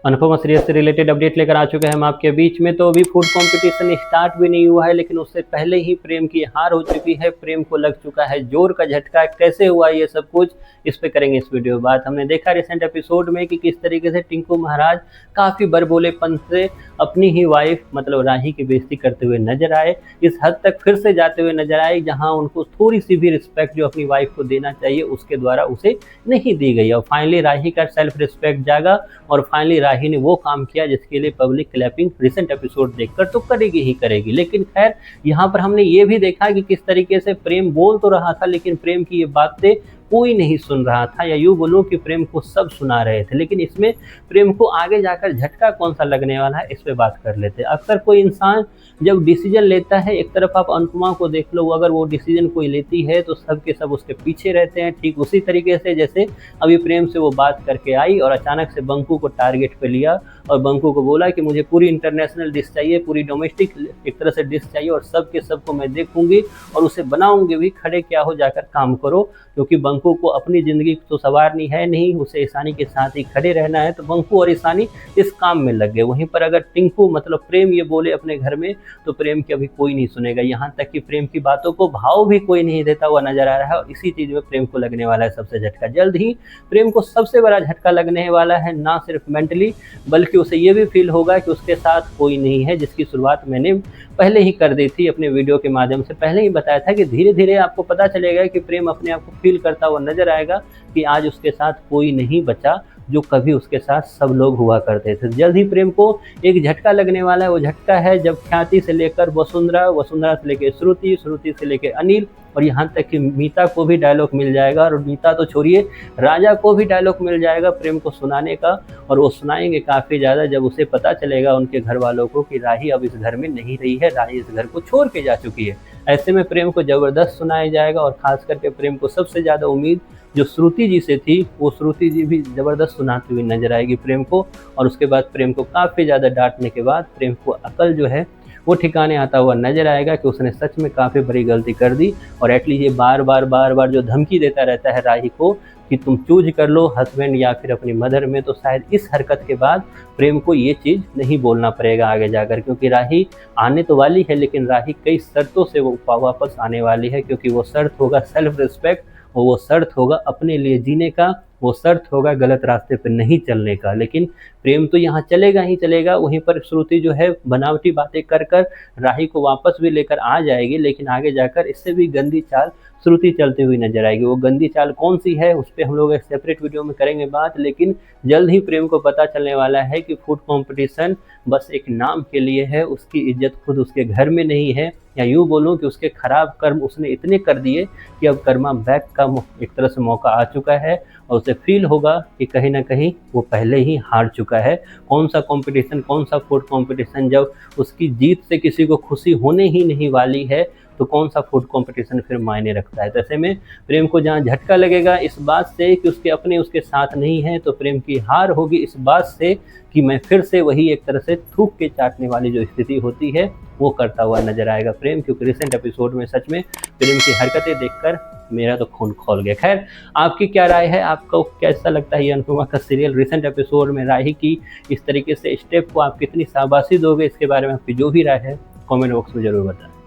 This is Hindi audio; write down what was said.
अनुपमा सीरियल से रिलेटेड अपडेट लेकर आ चुके हैं हम आपके बीच में। तो अभी फूड कंपटीशन स्टार्ट भी नहीं हुआ है, लेकिन उससे पहले ही प्रेम की हार हो चुकी है। प्रेम को लग चुका है जोर का झटका। कैसे हुआ ये सब कुछ, इस पे करेंगे इस वीडियो में बात। हमने देखा रिसेंट एपिसोड में कि किस तरीके से टिंकू महाराज काफ़ी बड़बोलेपन से अपनी ही वाइफ मतलब राही की बेइज्जती करते हुए नजर आए। इस हद तक फिर से जाते हुए नजर आए जहाँ उनको थोड़ी सी भी रिस्पेक्ट जो अपनी वाइफ को देना चाहिए उसके द्वारा उसे नहीं दी गई। और फाइनली राही का सेल्फ रिस्पेक्ट जागा और फाइनली राही ने वो काम किया जिसके लिए पब्लिक क्लैपिंग रिसेंट एपिसोड देखकर तो करेगी ही करेगी। लेकिन खैर यहाँ पर हमने ये भी देखा कि किस तरीके से प्रेम बोल तो रहा था, लेकिन प्रेम की ये बातें कोई नहीं सुन रहा था, या यूँ बोलूँ कि प्रेम को सब सुना रहे थे। लेकिन इसमें प्रेम को आगे जाकर झटका कौन सा लगने वाला है, इस पे बात कर लेते हैं। अक्सर कोई इंसान जब डिसीजन लेता है, एक तरफ आप अनुपमा को देख लो, अगर वो डिसीजन कोई लेती है तो सब के सब उसके पीछे रहते हैं। ठीक उसी तरीके से जैसे अभी प्रेम से वो बात करके आई और अचानक से बंकू को टारगेट पे लिया और बंकू को बोला कि मुझे पूरी इंटरनेशनल डिश चाहिए, पूरी डोमेस्टिक एक तरह से डिश चाहिए और सब के सबको मैं देखूंगी और उसे बनाऊंगी भी। खड़े क्या हो जाकर काम करो, क्योंकि बंकू को अपनी ज़िंदगी तो संवारनी है नहीं, उसे ईशानी के साथ ही खड़े रहना है। तो बंकू और ईशानी इस काम में लग गए। वहीं पर अगर टिंकू मतलब प्रेम ये बोले अपने घर में तो प्रेम की अभी कोई नहीं सुनेगा। यहाँ तक कि प्रेम की बातों को भाव भी कोई नहीं देता हुआ नजर आ रहा है। और इसी चीज़ में प्रेम को लगने वाला है सबसे झटका। जल्द ही प्रेम को सबसे बड़ा झटका लगने वाला है, ना सिर्फ मेंटली बल्कि उसे ये भी फील होगा कि उसके साथ कोई नहीं है, जिसकी शुरुआत मैंने पहले ही कर दी थी अपने वीडियो के माध्यम से। पहले ही बताया था कि धीरे धीरे आपको पता चलेगा कि प्रेम अपने आप को फील करता हुआ नजर आएगा कि आज उसके साथ कोई नहीं बचा जो कभी उसके साथ सब लोग हुआ करते थे। जल्द ही प्रेम को एक झटका लगने वाला है। वो झटका है जब ख्याति से लेकर वसुंधरा, वसुंधरा से लेकर श्रुति, श्रुति से लेकर अनिल और यहाँ तक कि मीता को भी डायलॉग मिल जाएगा। और मीता तो छोड़िए, राजा को भी डायलॉग मिल जाएगा प्रेम को सुनाने का। और वो सुनाएंगे काफ़ी ज़्यादा जब उसे पता चलेगा उनके घर वालों को कि राही अब इस घर में नहीं रही है, राही इस घर को छोड़ के जा चुकी है। ऐसे में प्रेम को ज़बरदस्त सुनाया जाएगा। और ख़ास करके प्रेम को सबसे ज़्यादा उम्मीद जो श्रुति जी से थी, वो श्रुति जी भी ज़बरदस्त सुनाती हुई नजर आएगी प्रेम को। और उसके बाद प्रेम को काफ़ी ज़्यादा डांटने के बाद प्रेम को अकल जो है वो ठिकाने आता हुआ नजर आएगा कि उसने सच में काफ़ी बड़ी गलती कर दी। और एटलीस्ट ये बार बार जो धमकी देता रहता है राही को कि तुम चूज कर लो हस्बैंड या फिर अपनी मदर में, तो शायद इस हरकत के बाद प्रेम को ये चीज़ नहीं बोलना पड़ेगा आगे जाकर। क्योंकि राही आने तो वाली है, लेकिन राही कई शर्तों से वो वापस आने वाली है। क्योंकि वो शर्त होगा सेल्फ रिस्पेक्ट, और वो शर्त होगा अपने लिए जीने का, वो शर्त होगा गलत रास्ते पर नहीं चलने का। लेकिन प्रेम तो यहाँ चलेगा ही चलेगा। वहीं पर श्रुति जो है बनावटी बातें कर राही को वापस भी लेकर आ जाएगी, लेकिन आगे जाकर इससे भी गंदी चाल श्रुति चलती हुई नजर आएगी। वो गंदी चाल कौन सी है उस पर हम लोग एक सेपरेट वीडियो में करेंगे बात। लेकिन जल्द ही प्रेम को पता चलने वाला है कि फूड कंपटीशन बस एक नाम के लिए है, उसकी इज्जत खुद उसके घर में नहीं है। या यूँ बोलूँ कि उसके खराब कर्म उसने इतने कर दिए कि अब कर्मा बैक का एक तरह से मौका आ चुका है। और उसे फील होगा कि कहीं ना कहीं वो पहले ही हार चुका है। कौन सा कंपटीशन, कौन सा फूड कंपटीशन, जब उसकी जीत से किसी को खुशी होने ही नहीं वाली है तो कौन सा फूड कंपटीशन फिर मायने रखता है। तो ऐसे में प्रेम को जहाँ झटका लगेगा इस बात से कि उसके अपने उसके साथ नहीं है, तो प्रेम की हार होगी इस बात से कि मैं फिर से वही एक तरह से थूक के चाटने वाली जो स्थिति होती है वो करता हुआ नजर आएगा प्रेम। क्योंकि रिसेंट एपिसोड में सच में प्रेम की हरकतें देखकर मेरा तो खून खौल गया। खैर, आपकी क्या राय है, आपको कैसा लगता है ये अनुपमा का सीरियल रिसेंट एपिसोड में राही की इस तरीके से स्टेप को आप कितनी शाबाशी दोगे, इसके बारे में आपकी जो भी राय है कमेंट बॉक्स में जरूर बताएं।